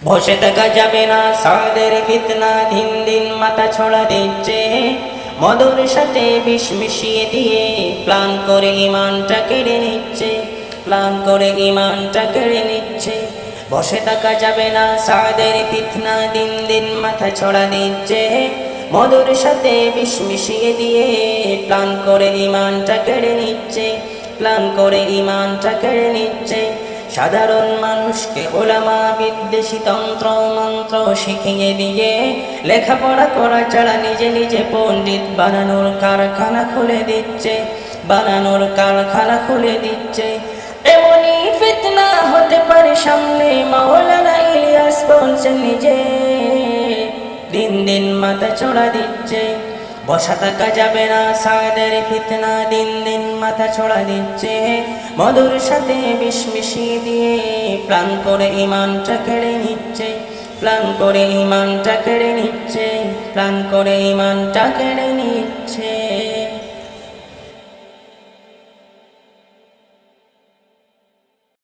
বসে থাকা যাবে না, সাদের ফিতনা দিন দিন মাথা ছড়া দিচ্ছে। মধুর সাথে বিষ মিশিয়ে দিয়ে প্লান করে ইমানটা কেড়ে নিচ্ছে, প্লান করে ইমানটা কেড়ে নিচ্ছে। বসে থাকা যাবে না, সাদের ফিতনা দিন দিন মাথা ছড়া দিচ্ছে। মধুর সাথে বিষ মিশিয়ে দিয়ে প্লান করে ইমানটা কেড়ে নিচ্ছে, প্লান করে ইমানটা কেড়ে নিচ্ছে। সাধারণ মানুষকে ওলামা বিদ্বেষী তন্ত্র মন্ত্র শিখিয়ে দিয়ে লেখাপড়া করা ছাড়া নিজে নিজে পণ্ডিত বানানোর কারখানা খুলে দিচ্ছে, বানানোর কারখানা খুলে দিচ্ছে। এমনই ফিতনা হতে পারে সামনে, মাওলানা ইলিয়াস বলছেন নিজে। দিন দিন মাথা চড়া দিচ্ছে। বসা থাকা যাবে না, সাদের ফিতনা দিন দিন মাথা ছড়া দিচ্ছে। মধুর সাথে বিষ মিশিয়ে দিয়ে প্লান করে ইমানটা কেড়ে নিচ্ছে, প্লান করে ইমানটা কেড়ে নিচ্ছে, প্লান করে ইমানটা কেড়ে নিচ্ছে।